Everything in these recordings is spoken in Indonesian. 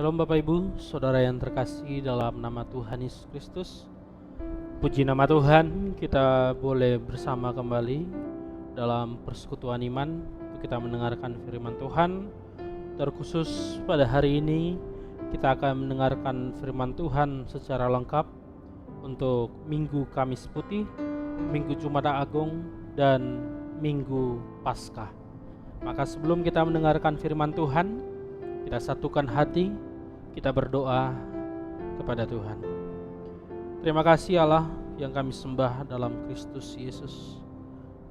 Shalom Bapak Ibu, Saudara yang terkasih dalam nama Tuhan Yesus Kristus. Puji nama Tuhan, kita boleh bersama kembali dalam persekutuan iman untuk kita mendengarkan firman Tuhan. Terkhusus pada hari ini, kita akan mendengarkan firman Tuhan secara lengkap untuk Minggu Kamis Putih, Minggu Jumat Agung, dan Minggu Paskah. Maka sebelum kita mendengarkan firman Tuhan, kita satukan hati, kita berdoa kepada Tuhan. Terima kasih Allah yang kami sembah dalam Kristus Yesus,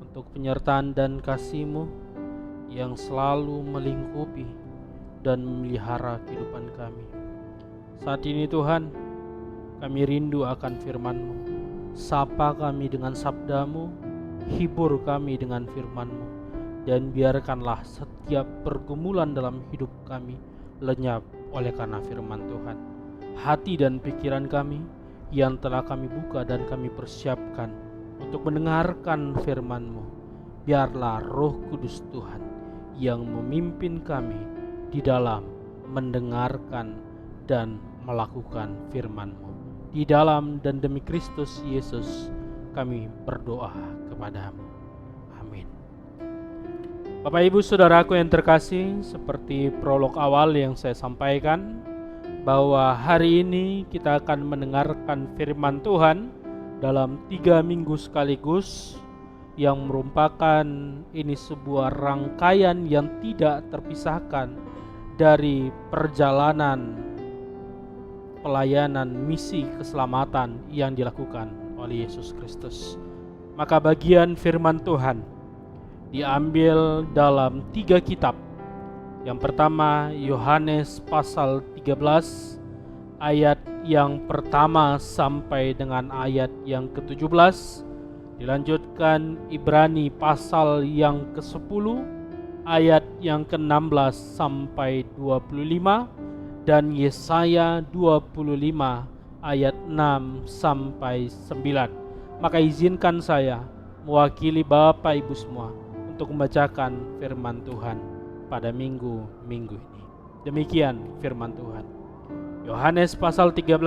untuk penyertaan dan kasih-Mu yang selalu melingkupi dan memelihara kehidupan kami. Saat ini Tuhan, kami rindu akan firman-Mu. Sapa kami dengan sabda-Mu, hibur kami dengan firman-Mu, dan biarkanlah setiap pergumulan dalam hidup kami lenyap oleh karena firman Tuhan. Hati dan pikiran kami yang telah kami buka dan kami persiapkan untuk mendengarkan firman-Mu, biarlah Roh Kudus Tuhan yang memimpin kami di dalam mendengarkan dan melakukan firman-Mu. Di dalam dan demi Kristus Yesus kami berdoa kepadamu. Amin. Bapak Ibu Saudaraku yang terkasih, seperti prolog awal yang saya sampaikan, bahwa hari ini kita akan mendengarkan firman Tuhan dalam 3 minggu sekaligus, yang merupakan ini sebuah rangkaian yang tidak terpisahkan dari perjalanan pelayanan misi keselamatan yang dilakukan oleh Yesus Kristus. Maka bagian firman Tuhan diambil dalam 3 kitab. Yang pertama Yohanes pasal 13 ayat yang pertama sampai dengan ayat yang ke-17. Dilanjutkan Ibrani pasal yang ke-10 ayat yang ke-16 sampai 25, dan Yesaya 25 ayat 6 sampai 9. Maka izinkan saya mewakili Bapak Ibu semua untuk membacakan firman Tuhan pada minggu ini. Demikian firman Tuhan. Yohanes pasal 13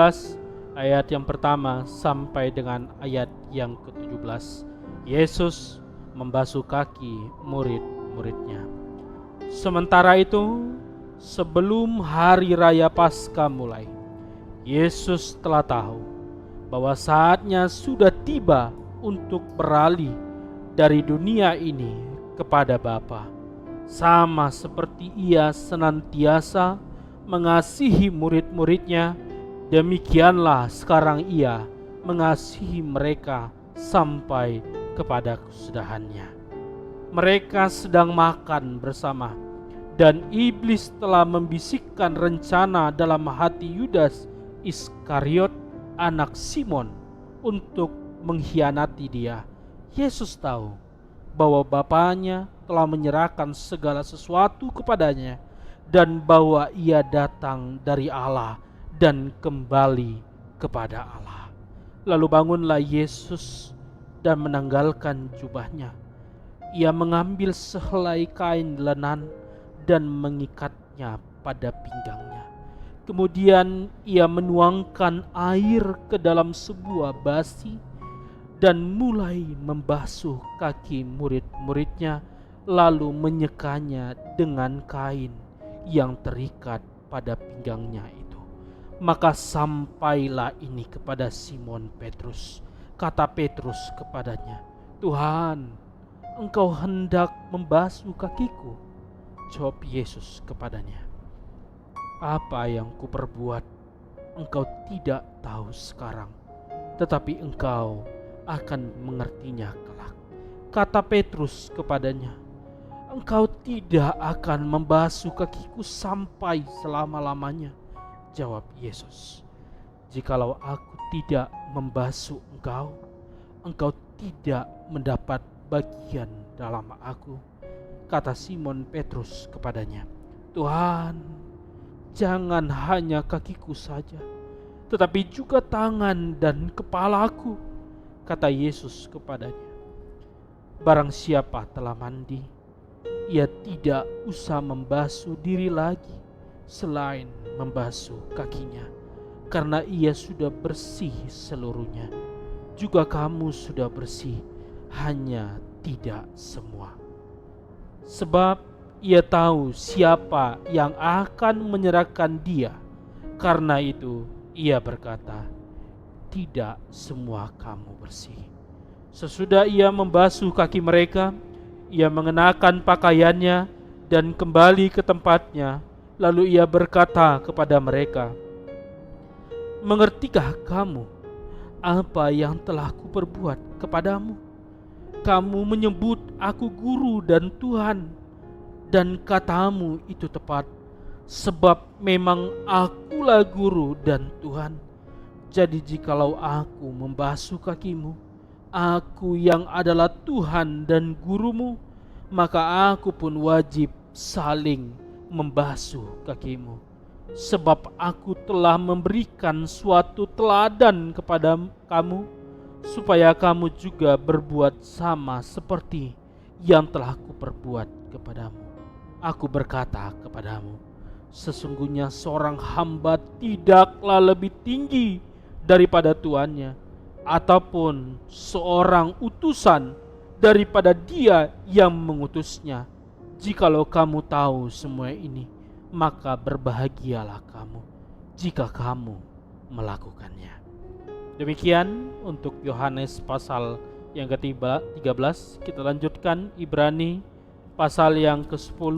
ayat yang pertama sampai dengan ayat yang ke-17. Yesus membasuh kaki murid-muridnya. Sementara itu, sebelum hari raya Paskah mulai, Yesus telah tahu bahwa saatnya sudah tiba untuk beralih dari dunia ini kepada Bapa. Sama seperti Ia senantiasa mengasihi murid-muridnya, demikianlah sekarang Ia mengasihi mereka sampai kepada kesudahannya. Mereka sedang makan bersama, dan iblis telah membisikkan rencana dalam hati Yudas Iskariot, anak Simon, untuk mengkhianati Dia. Yesus tahu bahwa Bapanya telah menyerahkan segala sesuatu kepadanya, dan bahwa Ia datang dari Allah dan kembali kepada Allah. Lalu bangunlah Yesus dan menanggalkan jubahnya. Ia mengambil sehelai kain lenan dan mengikatnya pada pinggangnya. Kemudian Ia menuangkan air ke dalam sebuah basi dan mulai membasuh kaki murid-muridnya, lalu menyekanya dengan kain yang terikat pada pinggangnya itu. Maka sampailah ini kepada Simon Petrus. Kata Petrus kepadanya, "Tuhan, Engkau hendak membasuh kakiku?" Jawab Yesus kepadanya, "Apa yang kuperbuat Engkau tidak tahu sekarang, tetapi engkau akan mengertinya kelak." Kata Petrus kepadanya, "Engkau tidak akan membasuh kakiku sampai selama-lamanya." Jawab Yesus, "Jikalau aku tidak membasuh engkau, engkau tidak mendapat bagian dalam aku." Kata Simon Petrus kepadanya, "Tuhan, jangan hanya kakiku saja, tetapi juga tangan dan kepalaku." Kata Yesus kepadanya, "Barang siapa telah mandi, ia tidak usah membasuh diri lagi, selain membasuh kakinya, karena ia sudah bersih seluruhnya. Juga kamu sudah bersih, hanya tidak semua. Sebab ia tahu siapa yang akan menyerahkan dia. Karena itu ia berkata, tidak semua kamu bersih. Sesudah ia membasuh kaki mereka, ia mengenakan pakaiannya dan kembali ke tempatnya. Lalu ia berkata kepada mereka, mengertikah kamu apa yang telah kuperbuat kepadamu? Kamu menyebut aku guru dan Tuhan, dan katamu itu tepat, sebab memang akulah guru dan Tuhan. Jadi jikalau aku membasuh kakimu, aku yang adalah Tuhan dan gurumu, maka aku pun wajib saling membasuh kakimu. Sebab aku telah memberikan suatu teladan kepada kamu, supaya kamu juga berbuat sama seperti yang telah kuperbuat kepadamu. Aku berkata kepadamu, sesungguhnya seorang hamba tidaklah lebih tinggi daripada tuannya, ataupun seorang utusan daripada dia yang mengutusnya. Jikalau kamu tahu semua ini, maka berbahagialah kamu jika kamu melakukannya. Demikian untuk Yohanes pasal yang ke-13. Kita lanjutkan Ibrani pasal yang ke-10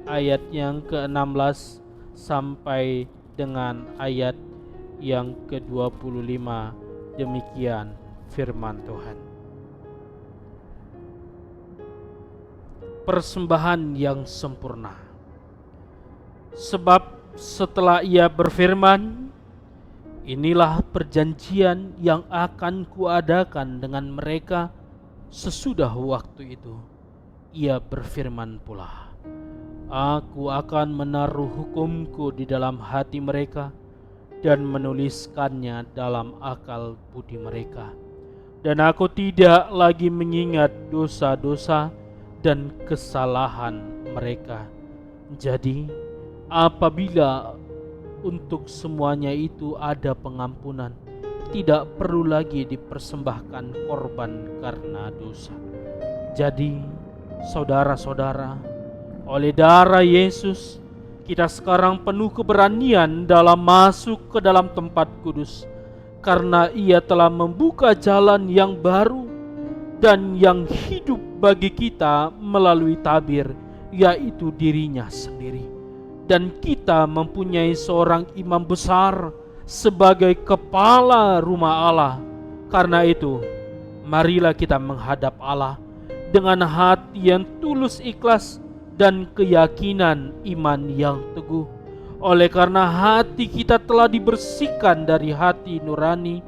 ayat yang ke-16 sampai dengan ayat yang ke-25. Demikian firman Tuhan. Persembahan yang sempurna. Sebab setelah ia berfirman, inilah perjanjian yang akan kuadakan dengan mereka sesudah waktu itu. Ia berfirman pula, aku akan menaruh hukumku di dalam hati mereka dan menuliskannya dalam akal budi mereka. Dan aku tidak lagi mengingat dosa-dosa dan kesalahan mereka. Jadi apabila untuk semuanya itu ada pengampunan, tidak perlu lagi dipersembahkan korban karena dosa. Jadi saudara-saudara, oleh darah Yesus kita sekarang penuh keberanian dalam masuk ke dalam tempat kudus, karena Ia telah membuka jalan yang baru dan yang hidup bagi kita melalui tabir, yaitu dirinya sendiri. Dan kita mempunyai seorang imam besar sebagai kepala rumah Allah. Karena itu, marilah kita menghadap Allah dengan hati yang tulus ikhlas dan keyakinan iman yang teguh. Oleh karena hati kita telah dibersihkan dari hati nurani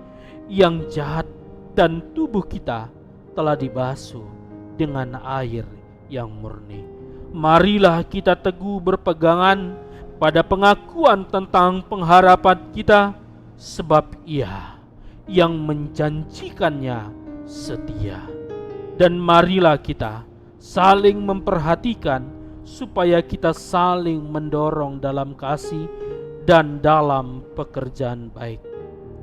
yang jahat, dan tubuh kita telah dibasuh dengan air yang murni. Marilah kita teguh berpegangan pada pengakuan tentang pengharapan kita, sebab Ia yang menjanjikannya setia. Dan marilah kita saling memperhatikan supaya kita saling mendorong dalam kasih dan dalam pekerjaan baik.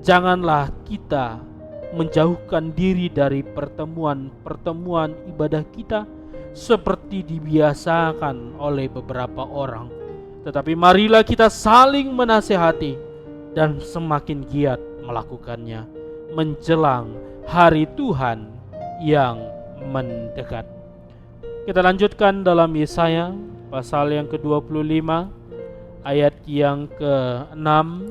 Janganlah kita menjauhkan diri dari pertemuan-pertemuan ibadah kita seperti dibiasakan oleh beberapa orang, tetapi marilah kita saling menasihati dan semakin giat melakukannya menjelang hari Tuhan yang mendekat. Kita lanjutkan dalam Yesaya pasal yang ke-25 ayat yang ke-6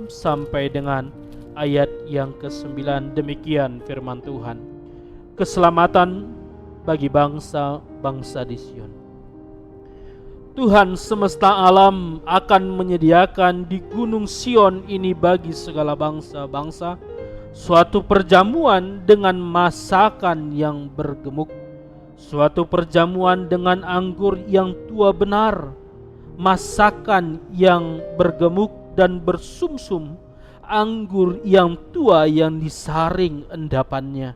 sampai dengan ayat yang ke-9. Demikian firman Tuhan. Keselamatan bagi bangsa-bangsa di Sion. Tuhan semesta alam akan menyediakan di gunung Sion ini bagi segala bangsa-bangsa suatu perjamuan dengan masakan yang bergemuk, suatu perjamuan dengan anggur yang tua benar, masakan yang bergemuk dan bersumsum, anggur yang tua yang disaring endapannya.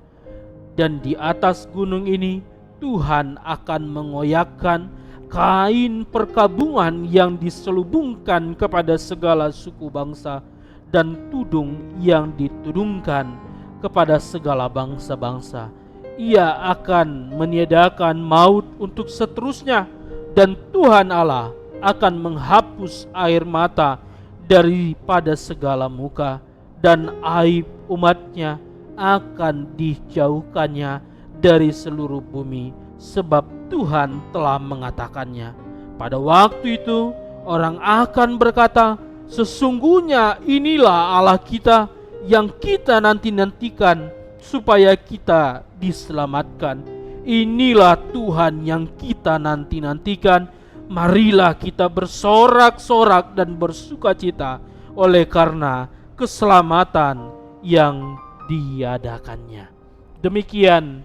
Dan di atas gunung ini Tuhan akan mengoyakkan kain perkabungan yang diselubungkan kepada segala suku bangsa, dan tudung yang ditudungkan kepada segala bangsa-bangsa. Ia akan meniadakan maut untuk seterusnya, dan Tuhan Allah akan menghapus air mata daripada segala muka, dan aib umatnya akan dijauhkannya dari seluruh bumi, sebab Tuhan telah mengatakannya. Pada waktu itu orang akan berkata, sesungguhnya inilah Allah kita yang kita nanti-nantikan supaya kita diselamatkan. Inilah Tuhan yang kita nanti-nantikan. Marilah kita bersorak-sorak dan bersukacita oleh karena keselamatan yang diadakannya. Demikian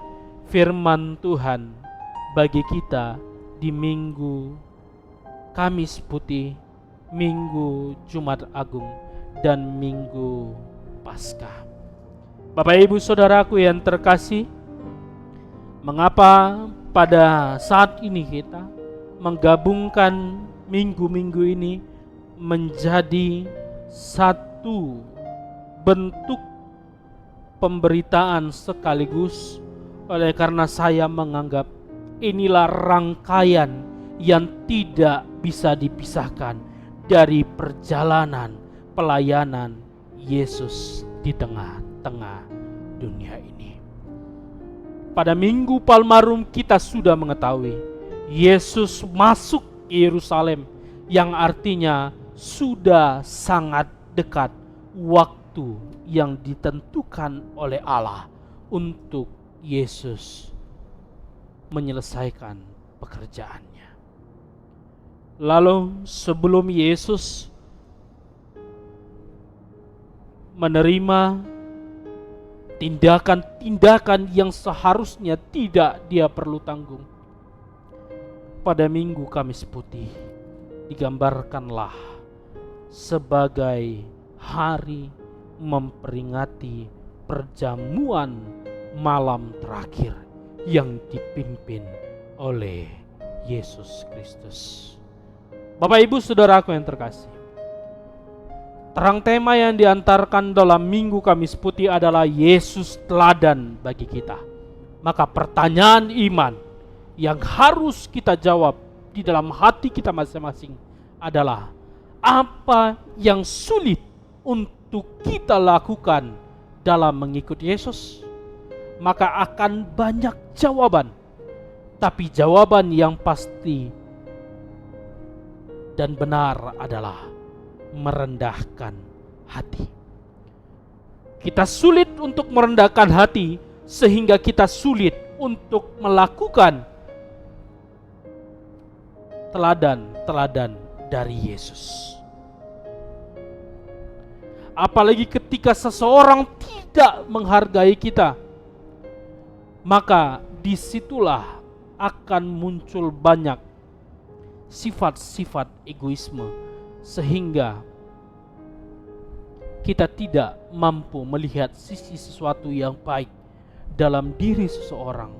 firman Tuhan bagi kita di Minggu Kamis Putih, Minggu Jumat Agung, dan Minggu Paskah. Bapak Ibu Saudaraku yang terkasih, mengapa pada saat ini kita menggabungkan minggu-minggu ini menjadi satu bentuk pemberitaan sekaligus? Oleh karena saya menganggap inilah rangkaian yang tidak bisa dipisahkan dari perjalanan pelayanan Yesus di tengah-tengah dunia ini. Pada Minggu Palmarum kita sudah mengetahui Yesus masuk ke Yerusalem, yang artinya sudah sangat dekat waktu yang ditentukan oleh Allah untuk Yesus menyelesaikan pekerjaannya. Lalu sebelum Yesus menerima tindakan-tindakan yang seharusnya tidak dia perlu tanggung, pada Minggu Kamis Putih digambarkanlah sebagai hari memperingati perjamuan malam terakhir yang dipimpin oleh Yesus Kristus. Bapak Ibu Saudaraku yang terkasih, terang tema yang diantarkan dalam Minggu Kamis Putih adalah Yesus teladan bagi kita. Maka pertanyaan iman yang harus kita jawab di dalam hati kita masing-masing adalah, apa yang sulit untuk kita lakukan dalam mengikut Yesus? Maka akan banyak jawaban, tapi jawaban yang pasti dan benar adalah merendahkan hati. Kita sulit untuk merendahkan hati sehingga kita sulit untuk melakukan teladan-teladan dari Yesus. Apalagi ketika seseorang tidak menghargai kita, maka disitulah akan muncul banyak sifat-sifat egoisme, sehingga kita tidak mampu melihat sisi sesuatu yang baik dalam diri seseorang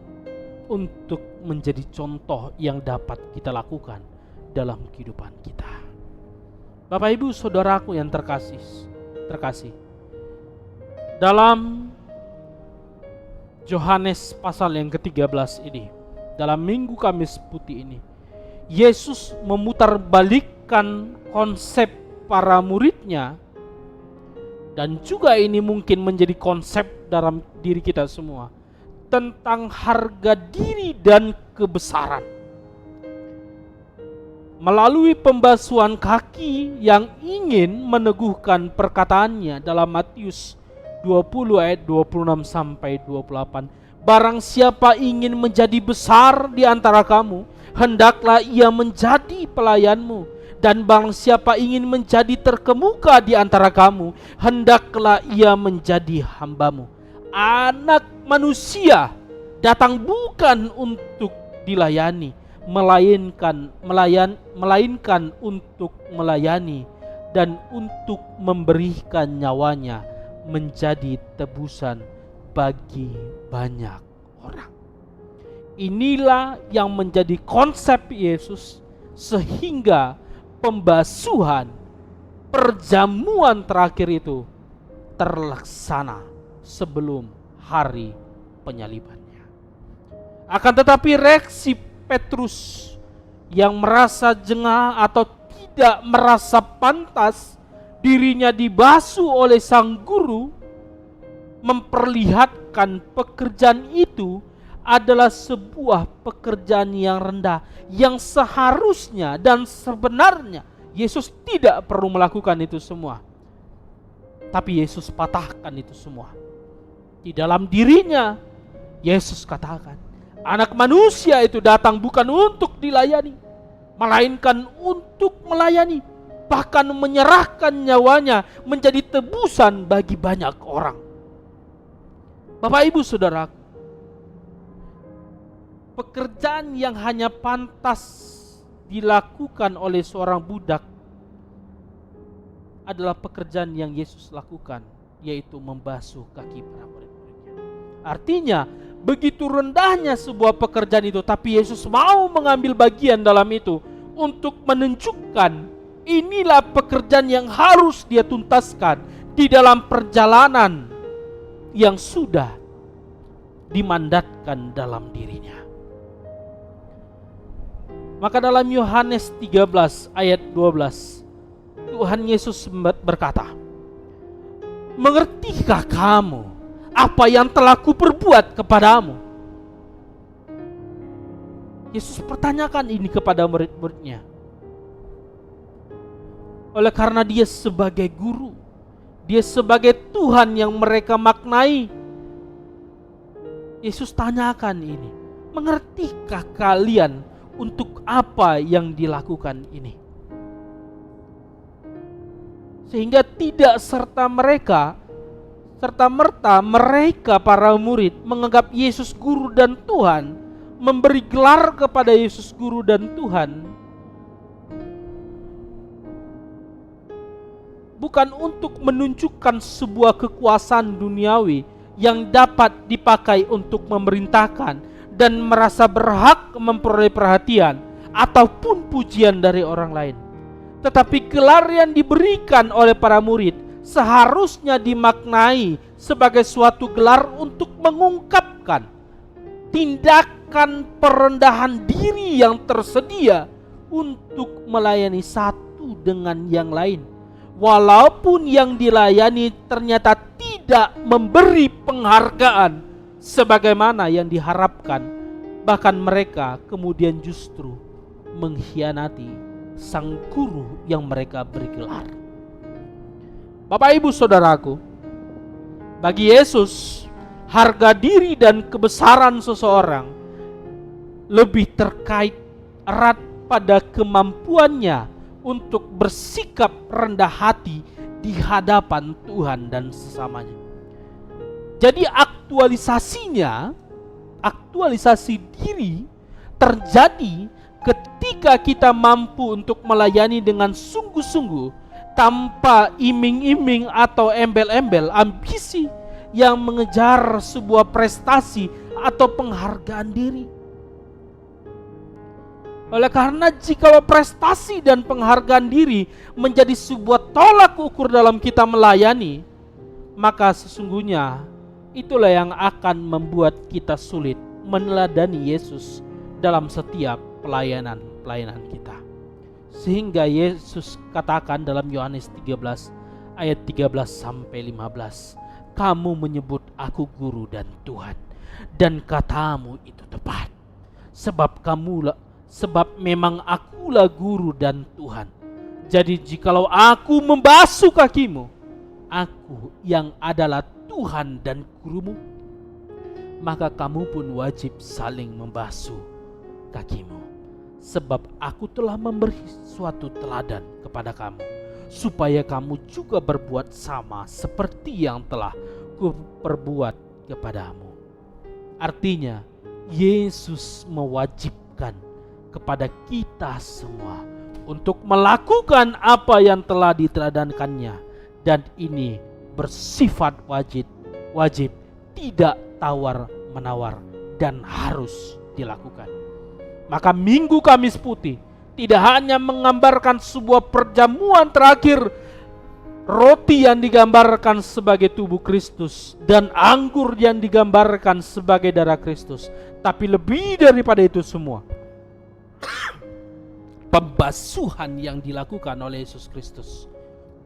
untuk menjadi contoh yang dapat kita lakukan dalam kehidupan kita. Bapak Ibu Saudaraku yang terkasih, dalam Yohanes pasal yang ke-13 ini, dalam Minggu Kamis Putih ini, Yesus memutarbalikkan konsep para muridnya, dan juga ini mungkin menjadi konsep dalam diri kita semua, tentang harga diri dan kebesaran. Melalui pembasuhan kaki yang ingin meneguhkan perkataannya dalam Matius 20 ayat 26 sampai 28. Barang siapa ingin menjadi besar di antara kamu, hendaklah ia menjadi pelayanmu. Dan barang siapa ingin menjadi terkemuka di antara kamu, hendaklah ia menjadi hambamu. Anak manusia datang bukan untuk dilayani, melainkan untuk melayani dan untuk memberikan nyawanya menjadi tebusan bagi banyak orang. Inilah yang menjadi konsep Yesus sehingga pembasuhan perjamuan terakhir itu terlaksana sebelum hari penyalibannya. Akan tetapi reaksi Petrus yang merasa jengah atau tidak merasa pantas dirinya dibasuh oleh sang guru memperlihatkan pekerjaan itu adalah sebuah pekerjaan yang rendah, yang seharusnya dan sebenarnya Yesus tidak perlu melakukan itu semua. Tapi Yesus patahkan itu semua. Di dalam dirinya Yesus katakan, Anak Manusia itu datang bukan untuk dilayani, melainkan untuk melayani, bahkan menyerahkan nyawanya menjadi tebusan bagi banyak orang. Bapak Ibu Saudara, pekerjaan yang hanya pantas dilakukan oleh seorang budak adalah pekerjaan yang Yesus lakukan, yaitu membasuh kaki para murid-muridnya. Artinya, begitu rendahnya sebuah pekerjaan itu, tapi Yesus mau mengambil bagian dalam itu untuk menunjukkan inilah pekerjaan yang harus dia tuntaskan di dalam perjalanan yang sudah dimandatkan dalam dirinya. Maka dalam Yohanes 13 ayat 12, Tuhan Yesus berkata, "Mengertikah kamu apa yang telah kuperbuat kepadamu?" Yesus pertanyakan ini kepada murid-muridnya. Oleh karena dia sebagai guru, dia sebagai Tuhan yang mereka maknai, Yesus tanyakan ini, "Mengertikah kalian untuk apa yang dilakukan ini?" Sehingga tidak serta-merta mereka para murid menganggap Yesus guru dan Tuhan, memberi gelar kepada Yesus guru dan Tuhan, bukan untuk menunjukkan sebuah kekuasaan duniawi yang dapat dipakai untuk memerintahkan dan merasa berhak memperoleh perhatian ataupun pujian dari orang lain. Tetapi gelar yang diberikan oleh para murid seharusnya dimaknai sebagai suatu gelar untuk mengungkapkan tindakan perendahan diri yang tersedia untuk melayani satu dengan yang lain, walaupun yang dilayani ternyata tidak memberi penghargaan sebagaimana yang diharapkan, bahkan mereka kemudian justru mengkhianati sang guru yang mereka beri gelar. Bapak Ibu Saudaraku, bagi Yesus harga diri dan kebesaran seseorang lebih terkait erat pada kemampuannya untuk bersikap rendah hati di hadapan Tuhan dan sesamanya. Jadi aktualisasi diri terjadi ketika kita mampu untuk melayani dengan sungguh-sungguh, tanpa iming-iming atau embel-embel ambisi yang mengejar sebuah prestasi atau penghargaan diri. Oleh karena jikalau prestasi dan penghargaan diri menjadi sebuah tolak ukur dalam kita melayani, maka sesungguhnya itulah yang akan membuat kita sulit meneladani Yesus dalam setiap pelayanan kita. Sehingga Yesus katakan dalam Yohanes 13 ayat 13 sampai 15, "Kamu menyebut aku guru dan Tuhan, dan katamu itu tepat. Sebab memang akulah guru dan Tuhan. Jadi jikalau aku membasuh kakimu, aku yang adalah Tuhan dan gurumu, maka kamu pun wajib saling membasuh kakimu. Sebab aku telah memberi suatu teladan kepada kamu, supaya kamu juga berbuat sama seperti yang telah kuperbuat kepadamu." Artinya, Yesus mewajibkan kepada kita semua untuk melakukan apa yang telah diteladankannya, dan ini bersifat wajib, tidak tawar-menawar, dan harus dilakukan. Maka Minggu Kamis Putih tidak hanya menggambarkan sebuah perjamuan terakhir, roti yang digambarkan sebagai tubuh Kristus dan anggur yang digambarkan sebagai darah Kristus, tapi lebih daripada itu semua, pembasuhan yang dilakukan oleh Yesus Kristus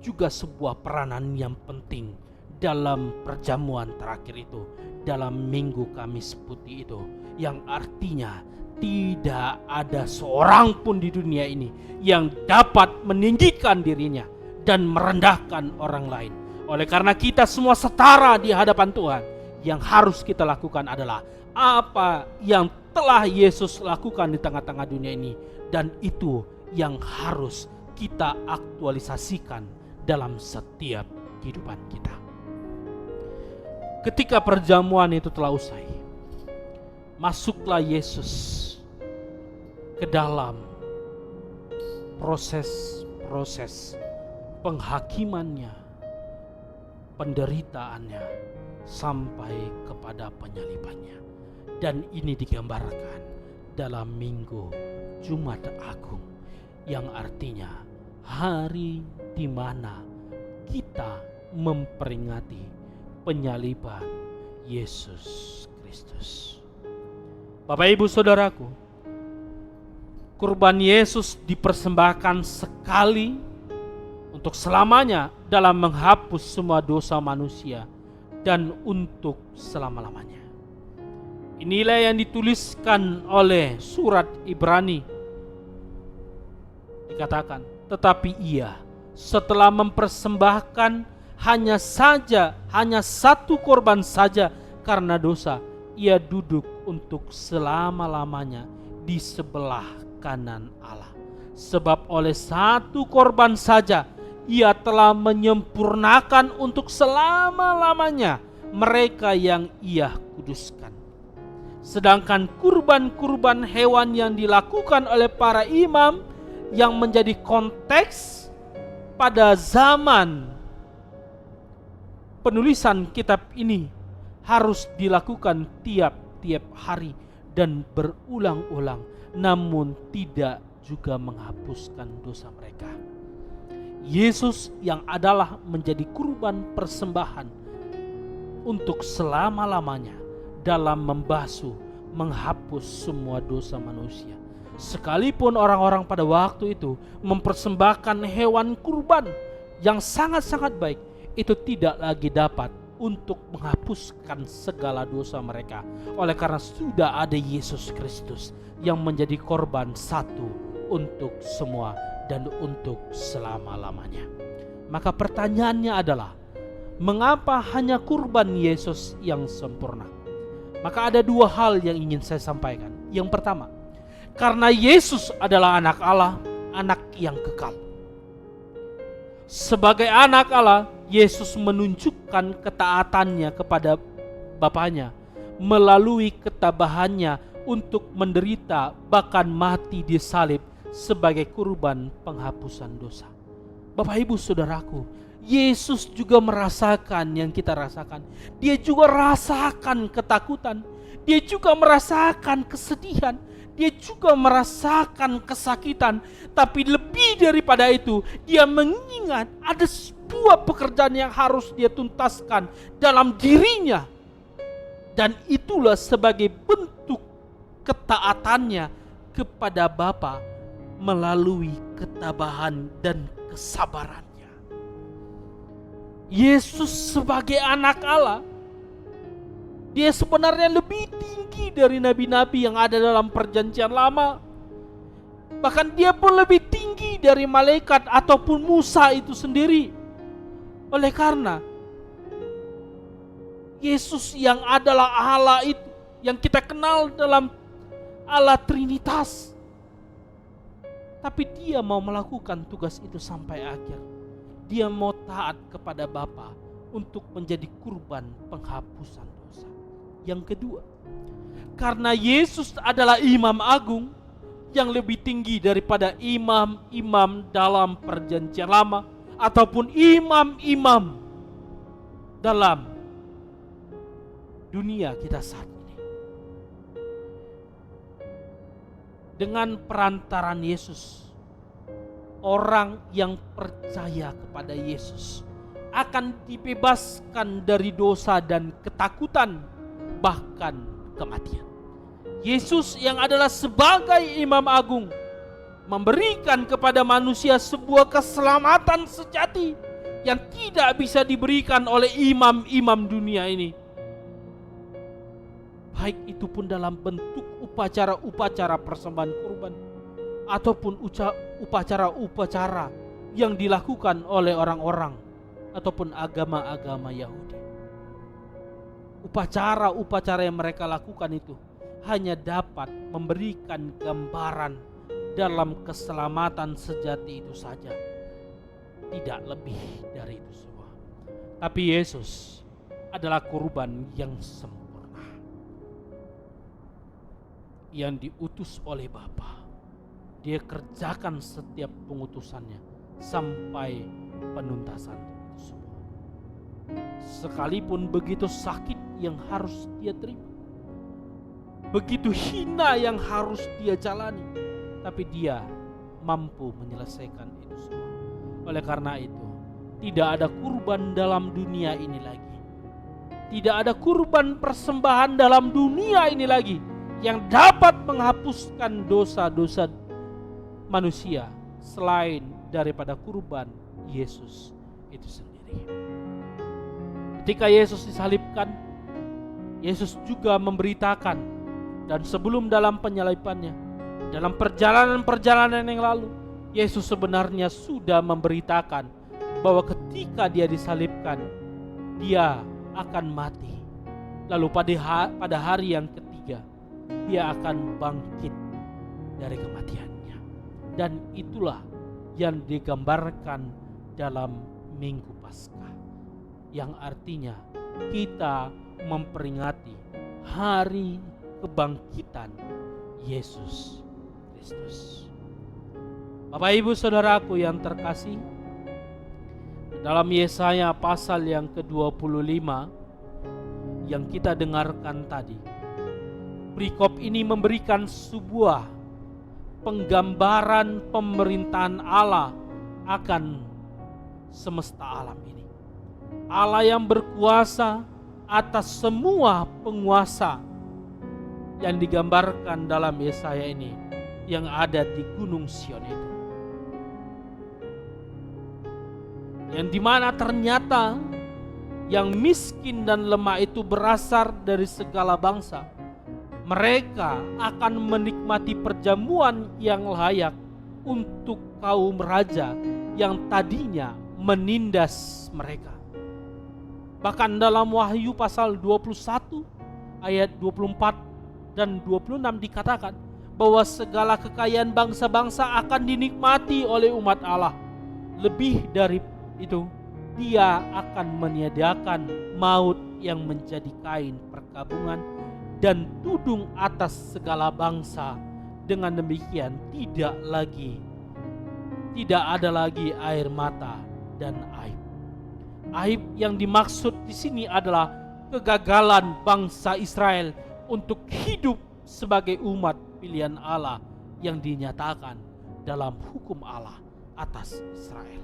juga sebuah peranan yang penting dalam perjamuan terakhir itu, dalam Minggu Kamis Putih itu, yang artinya tidak ada seorang pun di dunia ini yang dapat meninggikan dirinya dan merendahkan orang lain. Oleh karena kita semua setara di hadapan Tuhan, yang harus kita lakukan adalah apa yang telah Yesus lakukan di tengah-tengah dunia ini, dan itu yang harus kita aktualisasikan dalam setiap kehidupan kita. Ketika perjamuan itu telah usai, masuklah Yesus ke dalam proses penghakimannya, penderitaannya, sampai kepada penyalibannya. Dan ini digambarkan dalam Minggu Jumat Agung, yang artinya hari di mana kita memperingati penyaliban Yesus Kristus. Bapak Ibu Saudaraku, kurban Yesus dipersembahkan sekali untuk selamanya dalam menghapus semua dosa manusia dan untuk selama-lamanya. Inilah yang dituliskan oleh surat Ibrani. Dikatakan, tetapi ia setelah mempersembahkan hanya satu korban saja karena dosa, ia duduk untuk selama-lamanya di sebelah kanan Allah. Sebab oleh satu korban saja ia telah menyempurnakan untuk selama-lamanya mereka yang ia kuduskan. Sedangkan kurban-kurban hewan yang dilakukan oleh para imam yang menjadi konteks pada zaman penulisan kitab ini harus dilakukan tiap-tiap hari dan berulang-ulang, namun tidak juga menghapuskan dosa mereka. Yesus yang adalah menjadi kurban persembahan untuk selama-lamanya dalam membasuh, menghapus semua dosa manusia. Sekalipun orang-orang pada waktu itu mempersembahkan hewan kurban yang sangat-sangat baik, itu tidak lagi dapat untuk menghapuskan segala dosa mereka. Oleh karena sudah ada Yesus Kristus yang menjadi korban satu untuk semua dan untuk selama-lamanya. Maka pertanyaannya adalah, mengapa hanya kurban Yesus yang sempurna? Maka ada dua hal yang ingin saya sampaikan. Yang pertama, karena Yesus adalah anak Allah, anak yang kekal. Sebagai anak Allah, Yesus menunjukkan ketaatannya kepada Bapanya melalui ketabahannya untuk menderita bahkan mati di salib sebagai kurban penghapusan dosa. Bapak Ibu Saudaraku, Yesus juga merasakan yang kita rasakan. Dia juga rasakan ketakutan. Dia juga merasakan kesedihan. Dia juga merasakan kesakitan. Tapi lebih daripada itu, dia mengingat ada sebuah pekerjaan yang harus dia tuntaskan dalam dirinya. Dan itulah sebagai bentuk ketaatannya kepada Bapa melalui ketabahan dan kesabarannya. Yesus sebagai anak Allah, dia sebenarnya lebih tinggi dari nabi-nabi yang ada dalam perjanjian lama. Bahkan dia pun lebih tinggi dari malaikat ataupun Musa itu sendiri. Oleh karena Yesus yang adalah Allah itu, yang kita kenal dalam Allah Trinitas, tapi dia mau melakukan tugas itu sampai akhir. Dia mau taat kepada Bapa untuk menjadi kurban penghapusan dosa. Yang kedua, karena Yesus adalah imam agung yang lebih tinggi daripada imam-imam dalam perjanjian lama ataupun imam-imam dalam dunia kita saat ini. dengan perantaran Yesus, orang yang percaya kepada Yesus akan dibebaskan dari dosa dan ketakutan, bahkan kematian. Yesus yang adalah sebagai Imam Agung memberikan kepada manusia sebuah keselamatan sejati yang tidak bisa diberikan oleh imam-imam dunia ini. Baik itu pun dalam bentuk upacara-upacara persembahan kurban ataupun upacara-upacara yang dilakukan oleh orang-orang ataupun agama-agama Yahudi. Upacara-upacara yang mereka lakukan itu hanya dapat memberikan gambaran dalam keselamatan sejati itu saja, tidak lebih dari itu semua. Tapi Yesus adalah kurban yang sempurna, yang diutus oleh Bapa. Dia kerjakan setiap pengutusannya sampai penuntasan itu semua. Sekalipun begitu sakit yang harus dia terima, begitu hina yang harus dia jalani, tapi dia mampu menyelesaikan itu semua. Oleh karena itu, tidak ada kurban dalam dunia ini lagi, tidak ada kurban persembahan dalam dunia ini lagi yang dapat menghapuskan dosa-dosa manusia selain daripada kurban Yesus itu sendiri. Ketika Yesus disalibkan, Yesus juga memberitakan, dan sebelum dalam penyalibannya, dalam perjalanan-perjalanan yang lalu, Yesus sebenarnya sudah memberitakan bahwa ketika dia disalibkan, dia akan mati. Lalu pada hari yang ketiga, dia akan bangkit dari kematiannya. Dan itulah yang digambarkan dalam Minggu Paskah, yang artinya kita memperingati hari kebangkitan Yesus Kristus. Bapak Ibu Saudaraku yang terkasih, dalam Yesaya pasal yang ke-25 yang kita dengarkan tadi, perikop ini memberikan sebuah penggambaran pemerintahan Allah akan semesta alam ini. Allah yang berkuasa atas semua penguasa yang digambarkan dalam Yesaya ini, yang ada di Gunung Sion itu, yang dimana ternyata yang miskin dan lemah itu berasal dari segala bangsa. Mereka akan menikmati perjamuan yang layak untuk kaum raja yang tadinya menindas mereka. Bahkan dalam Wahyu pasal 21 ayat 24 dan 26 dikatakan bahwa segala kekayaan bangsa-bangsa akan dinikmati oleh umat Allah. Lebih dari itu, Dia akan menyediakan maut yang menjadi kain perkabungan dan tudung atas segala bangsa. Dengan demikian tidak ada lagi air mata dan aib. Aib yang dimaksud di sini adalah kegagalan bangsa Israel untuk hidup sebagai umat pilihan Allah yang dinyatakan dalam hukum Allah atas Israel.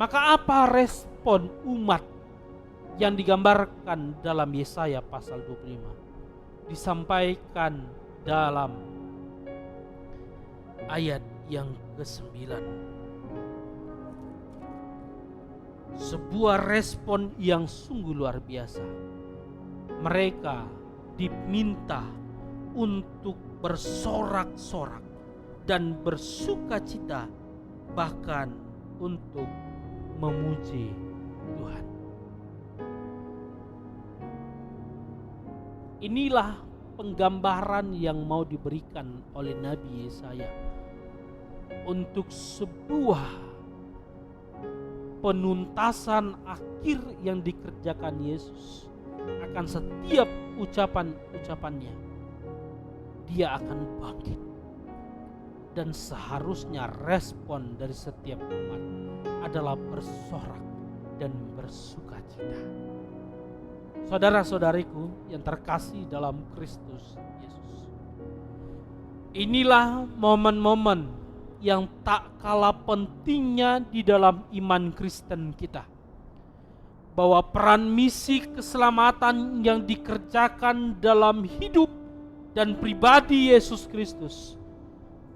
Maka apa respon umat yang digambarkan dalam Yesaya pasal 25? Disampaikan dalam ayat yang ke-9. Sebuah respon yang sungguh luar biasa. Mereka diminta untuk bersorak-sorak dan bersukacita, bahkan untuk memuji Tuhan. Inilah penggambaran yang mau diberikan oleh Nabi Yesaya untuk sebuah penuntasan akhir yang dikerjakan Yesus akan setiap ucapan-ucapannya. Dia akan bangkit, dan seharusnya respon dari setiap umat adalah bersorak dan bersukacita. Saudara-saudariku yang terkasih dalam Kristus Yesus, Inilah momen-momen yang tak kalah pentingnya di dalam iman Kristen kita, bahwa peran misi keselamatan yang dikerjakan dalam hidup dan pribadi Yesus Kristus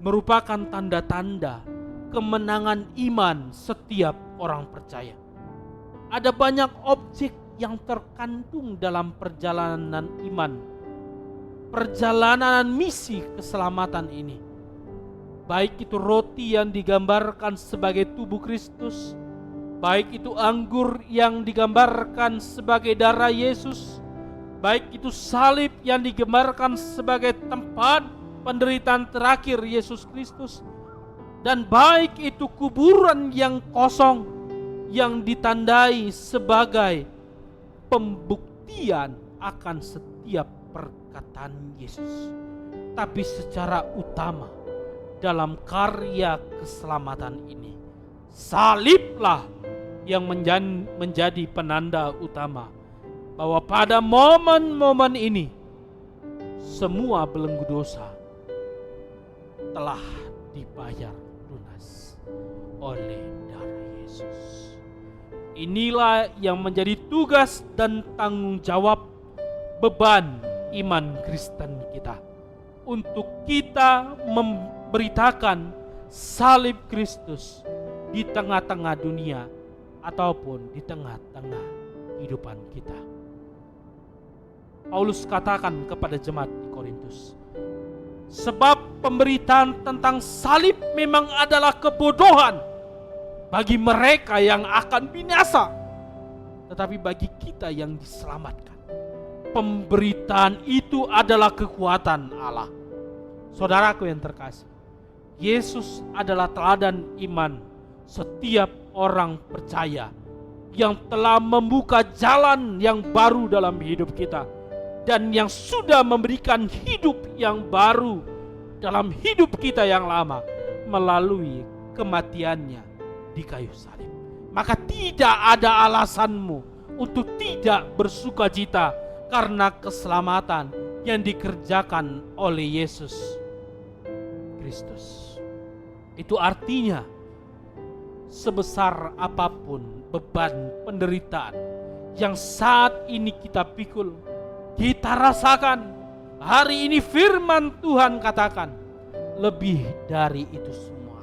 merupakan tanda-tanda kemenangan iman setiap orang percaya. Ada banyak objek yang terkandung dalam perjalanan iman, perjalanan misi keselamatan ini. Baik itu roti yang digambarkan sebagai tubuh Kristus, baik itu anggur yang digambarkan sebagai darah Yesus, baik itu salib yang digambarkan sebagai tempat penderitaan terakhir Yesus Kristus, dan baik itu kuburan yang kosong yang ditandai sebagai pembuktian akan setiap perkataan Yesus. Tapi secara utama dalam karya keselamatan ini, saliblah yang menjadi penanda utama bahwa pada momen-momen ini semua belenggu dosa telah dibayar lunas oleh darah Yesus. Inilah yang menjadi tugas dan tanggung jawab beban iman Kristen kita, untuk kita memberitakan salib Kristus di tengah-tengah dunia ataupun di tengah-tengah kehidupan kita. Paulus katakan kepada jemaat di Korintus, sebab pemberitaan tentang salib memang adalah kebodohan bagi mereka yang akan binasa, tetapi bagi kita yang diselamatkan, pemberitaan itu adalah kekuatan Allah. Saudaraku yang terkasih, Yesus adalah teladan iman setiap orang percaya yang telah membuka jalan yang baru dalam hidup kita, dan yang sudah memberikan hidup yang baru dalam hidup kita yang lama melalui kematiannya di kayu salib. Maka tidak ada alasanmu untuk tidak bersukacita karena keselamatan yang dikerjakan oleh Yesus Kristus. Itu artinya sebesar apapun beban penderitaan yang saat ini kita pikul, kita rasakan, hari ini firman Tuhan katakan, lebih dari itu semua,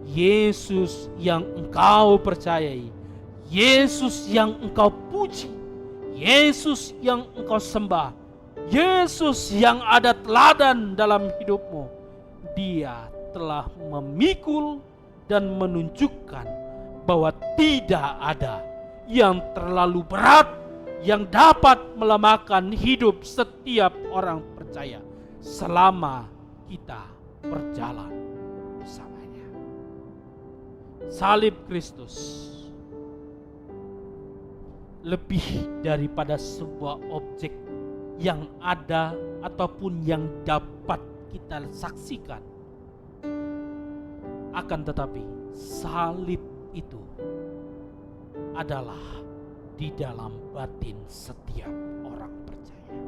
Yesus yang engkau percayai, Yesus yang engkau puji, Yesus yang engkau sembah, Yesus yang ada teladan dalam hidupmu, Dia telah memikul dan menunjukkan bahwa tidak ada yang terlalu berat yang dapat melemahkan hidup setiap orang percaya selama kita berjalan bersamanya. Salib Kristus lebih daripada sebuah objek yang ada ataupun yang dapat kita saksikan. Akan tetapi salib itu adalah di dalam batin setiap orang percaya.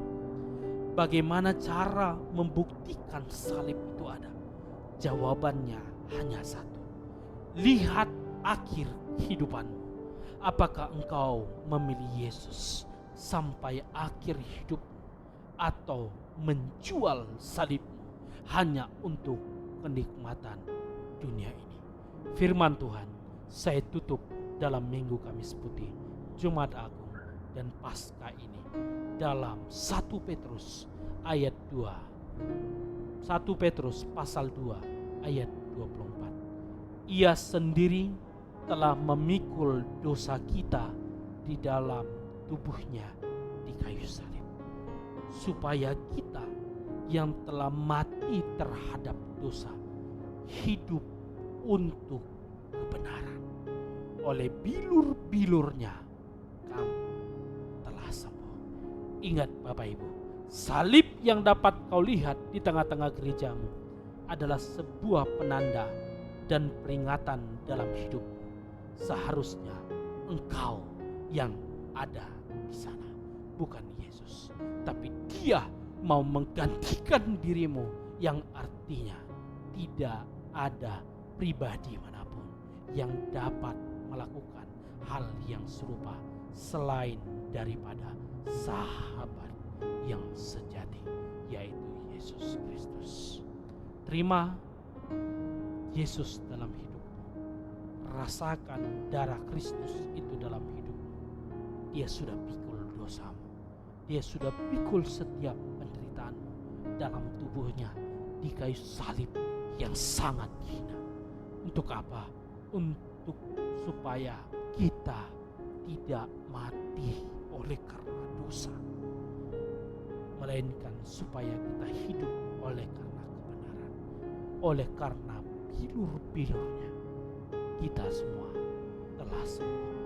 Bagaimana cara membuktikan salib itu ada? Jawabannya hanya satu. Lihat akhir kehidupanmu. Apakah engkau memilih Yesus sampai akhir hidupmu, atau menjual salibmu hanya untuk kenikmatan dunia ini? Firman Tuhan saya tutup dalam Minggu Kamis Putih, Jumat Agung, dan Paskah ini dalam 1 Petrus ayat 2. 1 Petrus pasal 2 ayat 24. Ia sendiri telah memikul dosa kita di dalam tubuhnya di kayu salib, supaya kita yang telah mati terhadap dosa hidup untuk kebenaran. Oleh bilur-bilurnya kamu telah sembuh. Ingat Bapak Ibu, salib yang dapat kau lihat di tengah-tengah gerejamu adalah sebuah penanda dan peringatan dalam hidupmu. Seharusnya engkau yang ada di sana, bukan Yesus, tapi Dia mau menggantikan dirimu yang artinya tidak ada pribadi manapun yang dapat melakukan hal yang serupa selain daripada sahabat yang sejati, yaitu Yesus Kristus. Terima Yesus dalam hidupmu. Rasakan darah Kristus itu dalam hidupmu. Dia sudah pikul dosamu. Dia sudah pikul setiap penderitaanmu dalam tubuhnya di kayu salib yang sangat hina. Untuk apa? Untuk supaya kita tidak mati oleh karena dosa, melainkan supaya kita hidup oleh karena kebenaran. Oleh karena bilur-bilurnya kita semua telah sembuh.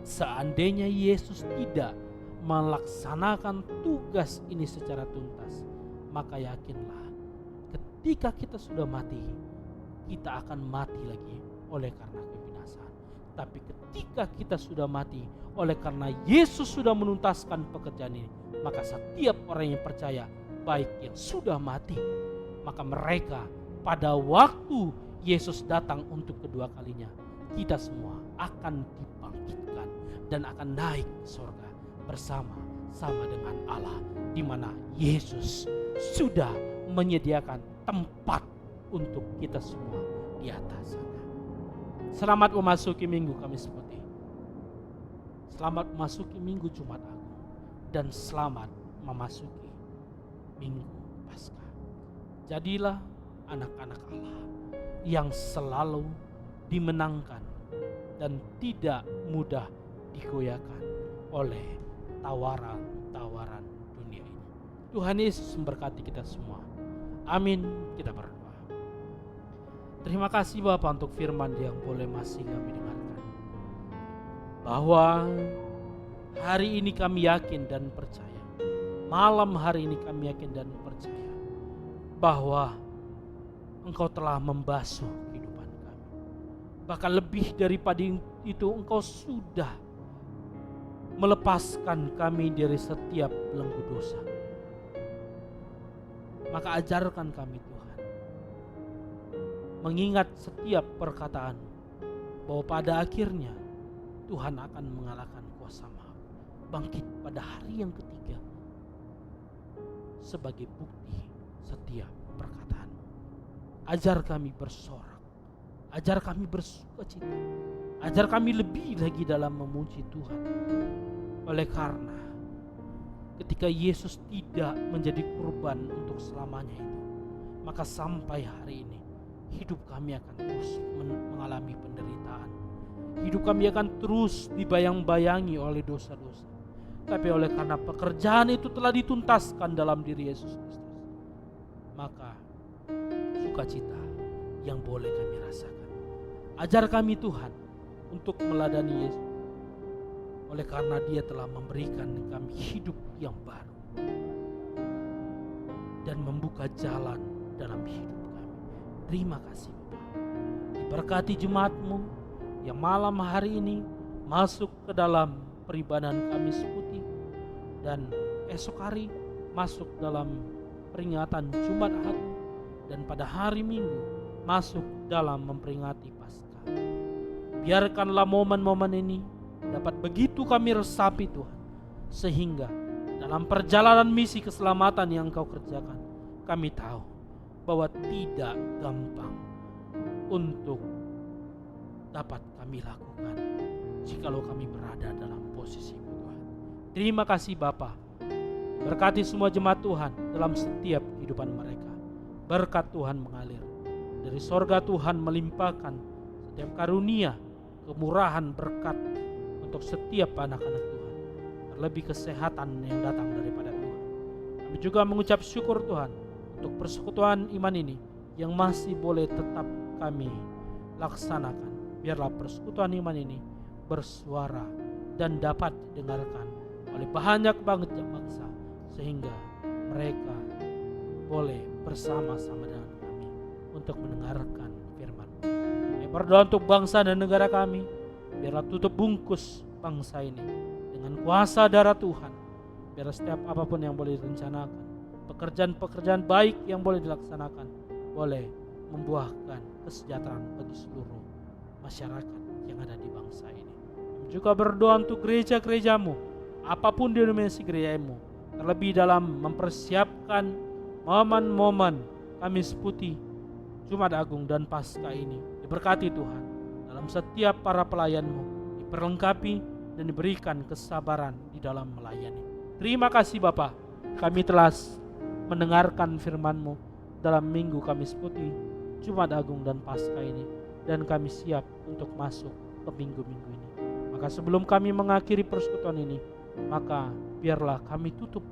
Seandainya Yesus tidak melaksanakan tugas ini secara tuntas, maka yakinlah ketika kita sudah mati, kita akan mati lagi oleh karena kebinasaan. Tapi ketika kita sudah mati oleh karena Yesus sudah menuntaskan pekerjaan ini, maka setiap orang yang percaya, baik yang sudah mati, maka mereka pada waktu Yesus datang untuk kedua kalinya, kita semua akan dibangkitkan dan akan naik ke surga bersama-sama dengan Allah, di mana Yesus sudah menyediakan tempat untuk kita semua di atas sana. Selamat memasuki minggu Kamis Putih. Selamat memasuki minggu Jumat Agung. Dan selamat memasuki minggu Paskah. Jadilah anak-anak Allah yang selalu dimenangkan dan tidak mudah digoyahkan oleh tawaran-tawaran dunia ini. Tuhan Yesus memberkati kita semua. Amin. Kita berdoa. Terima kasih Bapak untuk firman yang boleh masih kami dengarkan. Bahwa hari ini kami yakin dan percaya. Malam hari ini kami yakin dan percaya. Bahwa Engkau telah membasuh kehidupan kami. Bahkan lebih daripada itu, Engkau sudah melepaskan kami dari setiap belenggu dosa. Maka ajarkan kami Tuhan, mengingat setiap perkataan bahwa pada akhirnya Tuhan akan mengalahkan kuasa maut, bangkit pada hari yang ketiga sebagai bukti setiap perkataan. Ajar kami bersorak, ajar kami bersukacita, ajar kami lebih lagi dalam memuji Tuhan. Oleh karena ketika Yesus tidak menjadi kurban untuk selamanya itu, maka sampai hari ini hidup kami akan terus mengalami penderitaan. Hidup kami akan terus dibayang-bayangi oleh dosa-dosa. Tapi oleh karena pekerjaan itu telah dituntaskan dalam diri Yesus Kristus, maka sukacita yang boleh kami rasakan. Ajar kami Tuhan untuk meladani Yesus. Oleh karena Dia telah memberikan kami hidup yang baru dan membuka jalan dalam hidup kami. Terima kasih Bapak. Diberkati jemaat-Mu yang malam hari ini masuk ke dalam peribadahan Kamis Putih, dan esok hari masuk dalam peringatan Jumat Agung, dan pada hari Minggu masuk dalam memperingati Paskah. Biarkanlah momen-momen ini dapat begitu kami resapi Tuhan, sehingga dalam perjalanan misi keselamatan yang Engkau kerjakan, kami tahu bahwa tidak gampang untuk dapat kami lakukan jikalau kami berada dalam posisi Tuhan. Terima kasih Bapa. Berkati semua jemaat Tuhan dalam setiap kehidupan mereka. Berkat Tuhan mengalir dari sorga. Tuhan melimpahkan setiap karunia, kemurahan, berkat untuk setiap anak-anak Tuhan. Terlebih kesehatan yang datang daripada Tuhan. Kami juga mengucap syukur Tuhan untuk persekutuan iman ini yang masih boleh tetap kami laksanakan. Biarlah persekutuan iman ini bersuara dan dapat didengarkan oleh banyak banget bangsa, sehingga mereka boleh bersama-sama dengan kami untuk mendengarkan firman. Kami berdoa untuk bangsa dan negara kami. Biarlah tutup bungkus bangsa ini dengan kuasa darah Tuhan. Biarlah setiap apapun yang boleh direncanakan pekerjaan-pekerjaan baik yang boleh dilaksanakan boleh membuahkan kesejahteraan bagi seluruh masyarakat yang ada di bangsa ini. Kami juga berdoa untuk gereja-gerejamu, apapun denominasi gerejamu, terlebih dalam mempersiapkan momen-momen Kamis Putih, Jumat Agung dan Paskah ini. Diberkati Tuhan dalam setiap para pelayanmu, diperlengkapi dan diberikan kesabaran di dalam melayani. Terima kasih Bapa, kami telah mendengarkan firman-Mu dalam minggu Kamis Putih, Jumat Agung dan Paskah ini, dan kami siap untuk masuk ke minggu-minggu ini. Maka sebelum kami mengakhiri persekutuan ini, maka biarlah kami tutup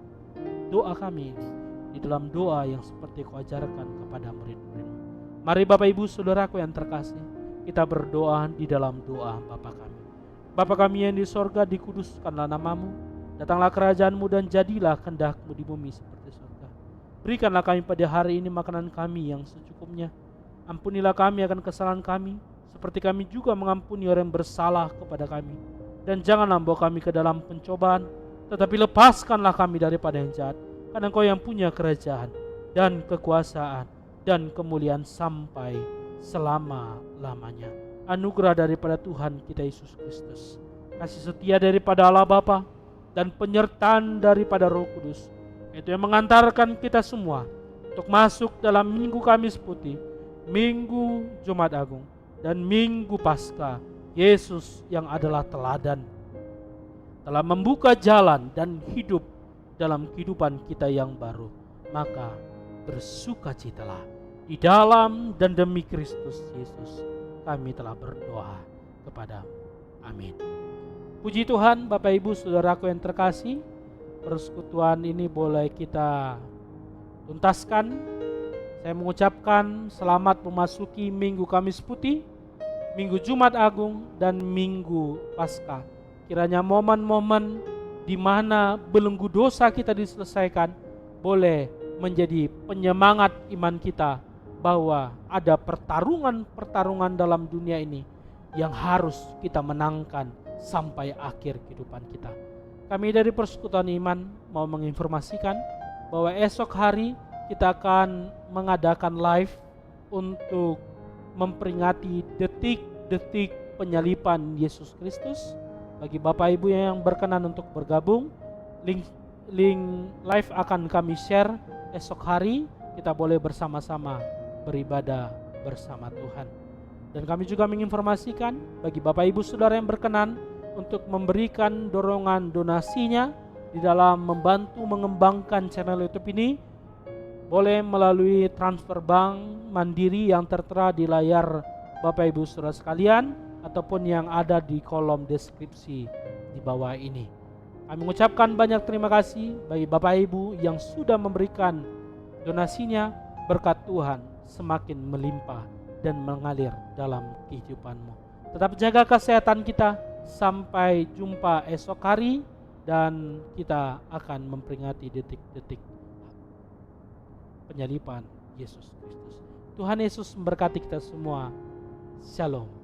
doa kami ini di dalam doa yang seperti Kau ajarkan kepada murid-murid-Mu. Mari Bapak Ibu Saudaraku yang terkasih, kita berdoa di dalam doa Bapa kami. Bapa kami yang di sorga, dikuduskanlah nama-Mu, datanglah kerajaan-Mu dan jadilah kehendak-Mu di bumi seperti surga. Berikanlah kami pada hari ini makanan kami yang secukupnya. Ampunilah kami akan kesalahan kami, seperti kami juga mengampuni orang yang bersalah kepada kami. Dan janganlah membawa kami ke dalam pencobaan, tetapi lepaskanlah kami daripada yang jahat. Karena Engkau yang punya kerajaan dan kekuasaan dan kemuliaan sampai selama-lamanya. Anugerah daripada Tuhan kita Yesus Kristus, kasih setia daripada Allah Bapa, dan penyertaan daripada Roh Kudus, itu yang mengantarkan kita semua untuk masuk dalam minggu Kamis Putih, minggu Jumat Agung, dan minggu Paskah. Yesus yang adalah teladan telah membuka jalan dan hidup dalam kehidupan kita yang baru. Maka bersukacitalah di dalam dan demi Kristus Yesus. Kami telah berdoa kepada-Mu. Amin. Puji Tuhan, Bapak Ibu Saudaraku yang terkasih, persekutuan ini boleh kita tuntaskan. Saya mengucapkan selamat memasuki minggu Kamis Putih, minggu Jumat Agung, dan minggu Paskah. Kiranya momen-momen di mana belenggu dosa kita diselesaikan boleh menjadi penyemangat iman kita bahwa ada pertarungan-pertarungan dalam dunia ini yang harus kita menangkan sampai akhir kehidupan kita. Kami dari Persekutuan Iman mau menginformasikan bahwa esok hari kita akan mengadakan live untuk memperingati detik-detik penyaliban Yesus Kristus. Bagi Bapak Ibu yang berkenan untuk bergabung, link live akan kami share esok hari. Kita boleh bersama-sama beribadah bersama Tuhan. Dan kami juga menginformasikan bagi Bapak Ibu Saudara yang berkenan untuk memberikan dorongan donasinya di dalam membantu mengembangkan channel YouTube ini, boleh melalui transfer bank mandiri yang tertera di layar Bapak Ibu Saudara sekalian, ataupun yang ada di kolom deskripsi di bawah ini. Kami mengucapkan banyak terima kasih bagi Bapak Ibu yang sudah memberikan donasinya. Berkat Tuhan semakin melimpah dan mengalir dalam kehidupanmu. Tetap jaga kesehatan kita. Sampai jumpa esok hari, dan kita akan memperingati detik-detik penyaliban Yesus Kristus. Tuhan Yesus memberkati kita semua. Shalom.